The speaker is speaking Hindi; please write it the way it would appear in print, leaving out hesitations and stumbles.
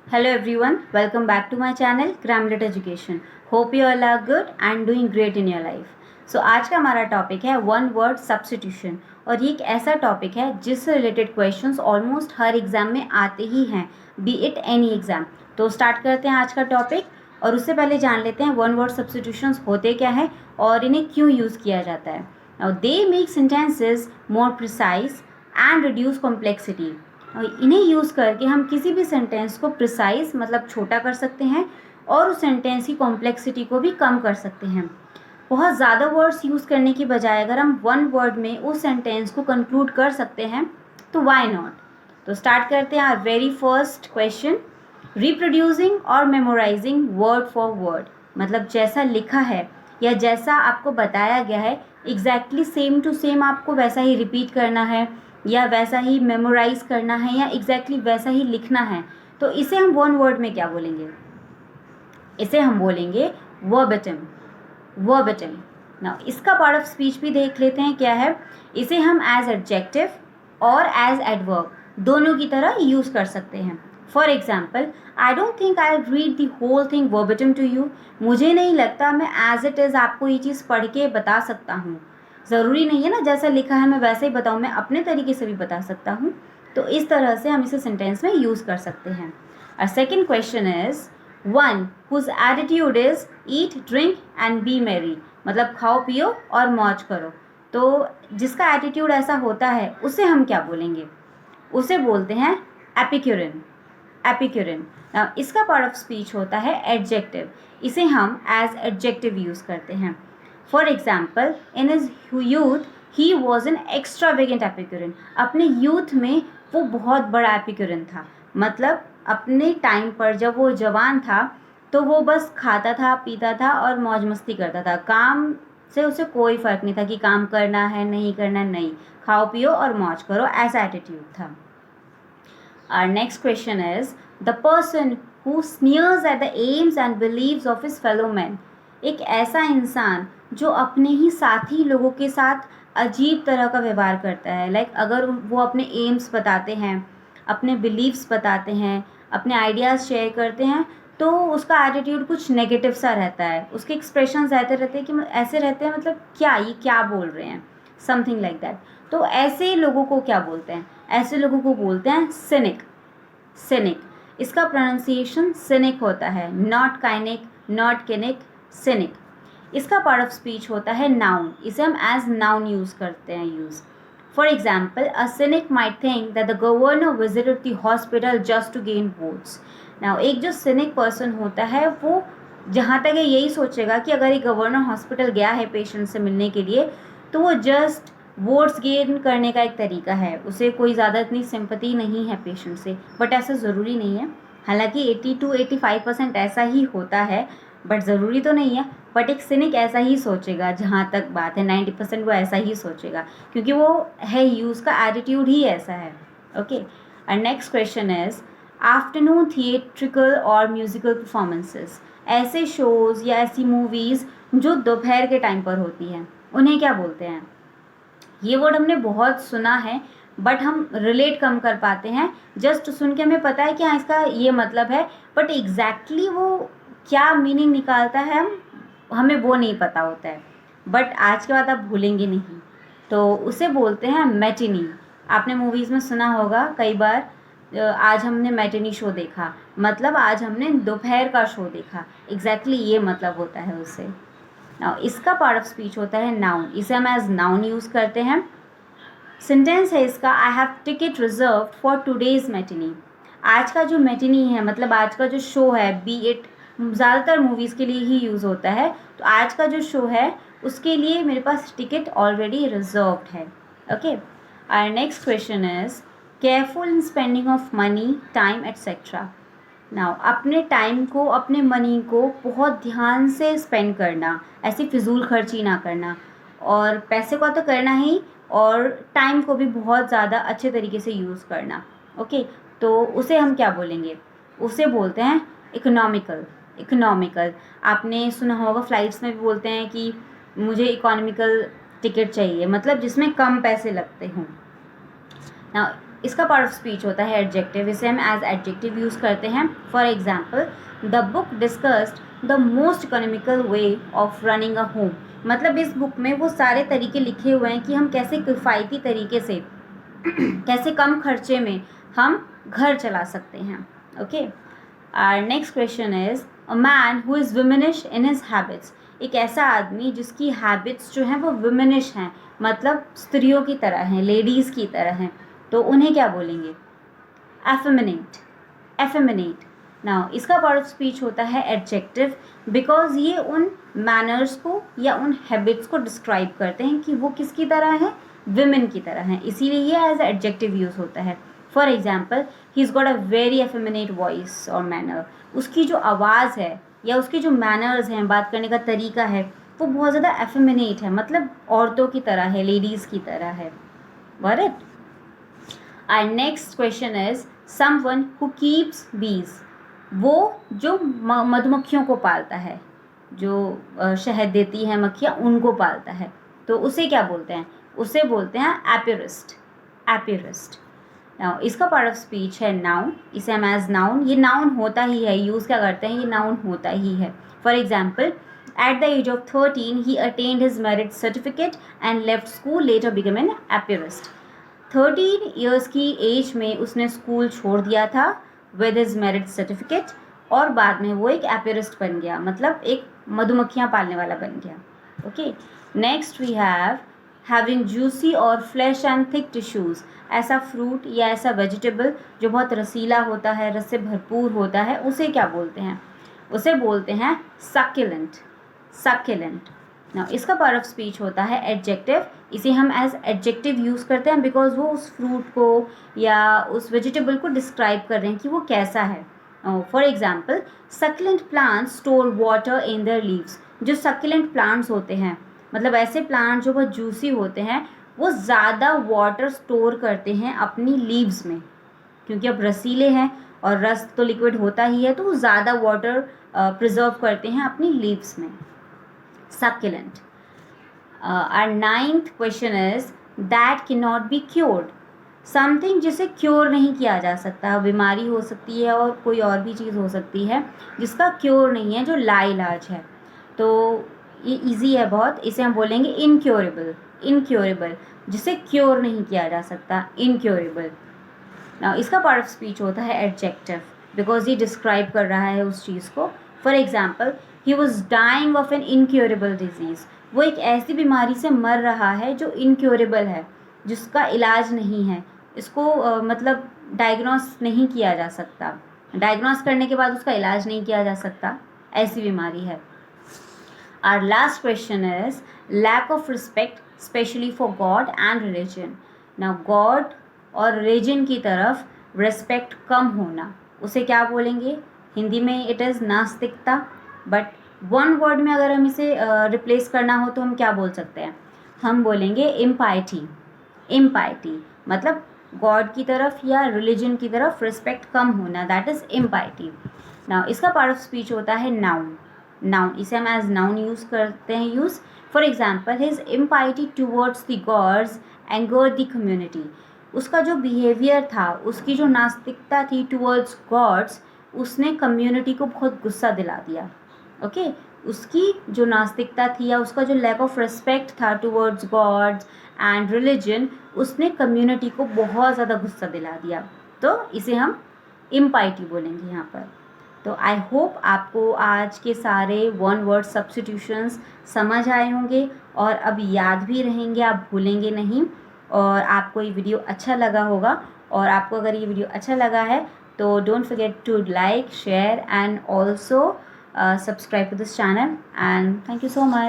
Hello everyone, welcome back to my channel Gramlet Education. Hope you all are good and doing great in your life. So आज का हमारा टॉपिक है वन वर्ड सब्स्टिट्यूशन और ये एक ऐसा टॉपिक है जिससे रिलेटेड क्वेश्चंस ऑलमोस्ट हर एग्जाम में आते ही हैं, बी इट एनी एग्जाम. तो स्टार्ट करते हैं आज का टॉपिक और उससे पहले जान लेते हैं वन वर्ड सब्स्टिट्यूशंस होते क्या है और इन्हें क्यों यूज़ किया जाता है. Now they make sentences more precise and reduce complexity. इन्हें यूज़ करके हम किसी भी सेंटेंस को प्रिसाइज मतलब छोटा कर सकते हैं और उस सेंटेंस की कॉम्प्लेक्सिटी को भी कम कर सकते हैं. बहुत ज़्यादा वर्ड्स यूज़ करने की बजाय अगर हम वन वर्ड में उस सेंटेंस को कंक्लूड कर सकते हैं तो वाई नॉट. तो स्टार्ट करते हैं our very first question. Reproducing और मेमोराइजिंग वर्ड फॉर वर्ड मतलब जैसा लिखा है या जैसा आपको बताया गया है एग्जैक्टली सेम टू सेम आपको वैसा ही रिपीट करना है या वैसा ही मेमोराइज करना है या एग्जैक्टली वैसा ही लिखना है. तो इसे हम वन वर्ड में क्या बोलेंगे? इसे हम बोलेंगे वर्बेटिम. वर्बेटिम. नाउ इसका पार्ट ऑफ स्पीच भी देख लेते हैं क्या है. इसे हम एज एडजेक्टिव और एज एडवर्ब दोनों की तरह यूज़ कर सकते हैं. For example, I don't think I read the whole thing verbatim to you. मुझे नहीं लगता मैं एज इट इज़ आपको ये चीज़ पढ़ के बता सकता हूँ. ज़रूरी नहीं है ना जैसा लिखा है मैं वैसे ही बताऊँ, मैं अपने तरीके से भी बता सकता हूँ. तो इस तरह से हम इसे सेंटेंस में यूज़ कर सकते हैं. A second question is one whose attitude is eat drink and be merry मतलब खाओ पियो और मौज करो. तो जिसका एटीट्यूड ऐसा होता है उसे हम क्या बोलेंगे? उसे बोलते हैं एपिक्यूरिन. एपिक्यूरिन. इसका पार्ट ऑफ स्पीच होता है एडजेक्टिव. इसे हम एज एडजेक्टिव यूज़ करते हैं. For example, in his youth, he was an extravagant Epicurean. अपने यूथ में वो बहुत बड़ा एपिक्यूरियन था. मतलब अपने टाइम पर जब वो जवान था तो वो बस खाता था पीता था और मौज मस्ती करता था. काम से उसे कोई फ़र्क नहीं था कि काम करना है नहीं करना, नहीं, खाओ पियो और मौज करो, ऐसा एटीट्यूड था. Our next question is the person who sneers at the aims and beliefs of his fellow men. एक ऐसा इंसान जो अपने ही साथी लोगों के साथ अजीब तरह का व्यवहार करता है. लाइक अगर वो अपने एम्स बताते हैं, अपने बिलीव्स बताते हैं, अपने आइडियाज़ शेयर करते हैं तो उसका एटीट्यूड कुछ नेगेटिव सा रहता है. उसके एक्सप्रेशंस ऐसे रहते हैं कि ऐसे रहते हैं मतलब क्या ये क्या बोल रहे हैं, समथिंग लाइक दैट. तो ऐसे लोगों को क्या बोलते हैं? ऐसे लोगों को बोलते हैं सिनिक. सिनिक. इसका प्रोनाउंसिएशन सिनिक होता है, नॉट काइनिक, नॉट किनिक, सिनिक. इसका पार्ट ऑफ स्पीच होता है नाउन. इसे हम एज नाउन यूज़ करते हैं. Use for example, a cynic might think that the governor visited the hospital just to gain votes. Now एक जो सिनिक पर्सन होता है वो जहाँ तक है यही सोचेगा कि अगर एक गवर्नर हॉस्पिटल गया है पेशेंट से मिलने के लिए तो वो जस्ट वोट्स गेन करने का एक तरीका है. उसे कोई ज़्यादा इतनी सिंपैथी नहीं है पेशेंट से. बट ऐसा ज़रूरी नहीं है. हालांकि 80-85% ऐसा ही होता है बट ज़रूरी तो नहीं है. बट एक सिनिक ऐसा ही सोचेगा जहाँ तक बात है. 90% वो ऐसा ही सोचेगा क्योंकि वो है ही, उसका एटीट्यूड ही ऐसा है. Okay. And next question is afternoon theatrical और म्यूज़िकल परफॉर्मेंसेस. ऐसे शोज़ या ऐसी मूवीज़ जो दोपहर के टाइम पर होती हैं उन्हें क्या बोलते हैं? ये वर्ड हमने बहुत सुना है बट हम रिलेट कम कर पाते हैं. जस्ट सुन के हमें पता है कि हाँ इसका ये मतलब है बट एग्जैक्टली वो क्या मीनिंग निकालता है हमें वो नहीं पता होता है. बट आज के बाद आप भूलेंगे नहीं. तो उसे बोलते हैं मैटिनी. आपने मूवीज़ में सुना होगा कई बार, आज हमने मैटिनी शो देखा मतलब आज हमने दोपहर का शो देखा. एग्जैक्टली ये मतलब होता है उसे. नाउ इसका पार्ट ऑफ स्पीच होता है नाउन. इसे हम एज नाउन यूज़ करते हैं. सेंटेंस है इसका, I have ticket reserved for today's matinee. आज का जो मैटिनी है मतलब आज का जो शो है, बी इट ज़्यादातर मूवीज़ के लिए ही यूज़ होता है. तो आज का जो शो है उसके लिए मेरे पास टिकट ऑलरेडी रिजर्व्ड है. Okay. Our next question is careful in spending of money, time etcetera. Now अपने टाइम को, अपने मनी को बहुत ध्यान से स्पेंड करना, ऐसी फिजूल खर्ची ना करना. और पैसे को तो करना ही और टाइम को भी बहुत ज़्यादा अच्छे तरीके से यूज़ करना. ओके. तो उसे हम क्या बोलेंगे? उसे बोलते हैं इकोनॉमिकल. इकोनॉमिकल. आपने सुना होगा फ़्लाइट्स में भी बोलते हैं कि मुझे इकोनॉमिकल टिकट चाहिए मतलब जिसमें कम पैसे लगते हों. ना इसका पार्ट ऑफ स्पीच होता है एडजेक्टिव, इसे हम एज एडजेक्टिव यूज़ करते हैं. For example, the book discussed the most economical way of running a home. मतलब इस बुक में वो सारे तरीके लिखे हुए हैं कि हम कैसे किफ़ायती तरीके से कैसे कम खर्चे में हम घर चला सकते हैं. Okay, our next question is a man who is womanish in his habits. एक ऐसा आदमी जिसकी हैबिट्स जो हैं वो विमेनिश हैं, मतलब स्त्रियों की तरह हैं, लेडीज़ की तरह हैं, तो उन्हें क्या बोलेंगे? एफेमिनेट. एफेमिनेट. नाउ इसका पार्ट ऑफ स्पीच होता है एडजेक्टिव, बिकॉज ये उन मैनर्स को या उन हैबिट्स को डिस्क्राइब करते हैं कि वो किसकी तरह हैं? विमेन की तरह हैं, इसीलिए ये एज एडजेक्टिव यूज़ होता है. For example, he is got a very effeminate voice और मैनर. उसकी जो आवाज़ है या उसके जो मैनर्स हैं, बात करने का तरीका है, वो बहुत ज़्यादा एफेमिनेट है, मतलब औरतों की तरह है, लेडीज़ की तरह है. Got it? Our next question is someone who keeps bees. वो जो मधुमक्खियों को पालता है, जो शहद देती हैं मक्खियाँ, उनको पालता है, तो उसे क्या बोलते हैं? उसे बोलते हैं एपिरिस्ट. एपिरिस्ट. नाउ इसका पार्ट ऑफ स्पीच है नाउन. इसे हम एज नाउन, ये नाउन होता ही है, यूज़ क्या करते हैं, ये नाउन होता ही है. For example, at the age of 13 he attend his merit certificate and left school, later become an apiarist. 13 years की एज में उसने स्कूल छोड़ दिया था विद हिज मेरिट सर्टिफिकेट, और बाद में वो एक एपिरिस्ट बन गया, मतलब एक मधुमक्खियाँ पालने वाला बन गया. Okay, next we have having juicy और फ्लैश एंड थिक टिश्यूज़. ऐसा फ्रूट या ऐसा वेजिटेबल जो बहुत रसीला होता है, रस से भरपूर होता है, उसे क्या बोलते हैं? उसे बोलते हैं सक्यूलेंट. सक्यूलेंट. नाउ इसका पार्ट ऑफ स्पीच होता है एडजेक्टिव. इसे हम एज एडजेक्टिव यूज़ करते हैं बिकॉज वो उस फ्रूट को या उस वेजिटेबल को डिस्क्राइब कर रहे हैं कि वो कैसा है. For example, succulent plants store water in their leaves. जो सक्यूलेंट प्लांट्स होते हैं, मतलब ऐसे प्लांट जो बहुत जूसी होते हैं, वो ज़्यादा वाटर स्टोर करते हैं अपनी लीव्स में, क्योंकि अब रसीले हैं और रस तो लिक्विड होता ही है, तो वो ज़्यादा वाटर प्रिजर्व करते हैं अपनी लीव्स में. Succulent. Our 9th question is that can not be cured. Something जिसे क्योर नहीं किया जा सकता. बीमारी हो सकती है और कोई और भी चीज़ हो सकती है जिसका क्योर नहीं है, जो लाइलाज है. तो ये इजी है बहुत. इसे हम बोलेंगे इनक्योरेबल. इनक्योरेबल, जिसे क्योर नहीं किया जा सकता, इनक्योरेबल. नाउ इसका पार्ट ऑफ स्पीच होता है एडजेक्टिव, बिकॉज ये डिस्क्राइब कर रहा है उस चीज़ को. For example, he was dying of an incurable disease. वो एक ऐसी बीमारी से मर रहा है जो इनक्योरेबल है, जिसका इलाज नहीं है. इसको मतलब डायग्नोस नहीं किया जा सकता. डायग्नोस करने के बाद उसका इलाज नहीं किया जा सकता, ऐसी बीमारी है. Our last question is lack of respect, especially for God and religion. Now God और religion की तरफ respect कम होना, उसे क्या बोलेंगे? हिंदी में it is नास्तिकता, but one word में अगर हम इसे replace करना हो तो हम क्या बोल सकते हैं? हम बोलेंगे impiety. impiety मतलब God की तरफ या religion की तरफ respect कम होना, that is impiety. Now इसका part of speech होता है noun. नाउन, इसे हम एज नाउन यूज़ करते हैं. Use for example, his impiety towards the gods anger the community. उसका जो बिहेवियर था, उसकी जो नास्तिकता थी टूवर्ड्स गॉड्स, उसने कम्युनिटी को बहुत गुस्सा दिला दिया. ओके, उसकी जो नास्तिकता थी या उसका जो लैक ऑफ रिस्पेक्ट था टूवर्ड्स गॉड्स एंड रिलीजन, उसने कम्युनिटी को बहुत ज़्यादा गुस्सा दिला दिया. तो इसे हम इम्पाइटी बोलेंगे यहाँ पर. तो आई होप आपको आज के सारे वन वर्ड सब्स्टिट्यूशंस समझ आए होंगे और अब याद भी रहेंगे, आप भूलेंगे नहीं. और आपको ये वीडियो अच्छा लगा होगा, और आपको अगर ये वीडियो अच्छा लगा है तो don't forget to like, share and also subscribe to this channel. And thank you so much.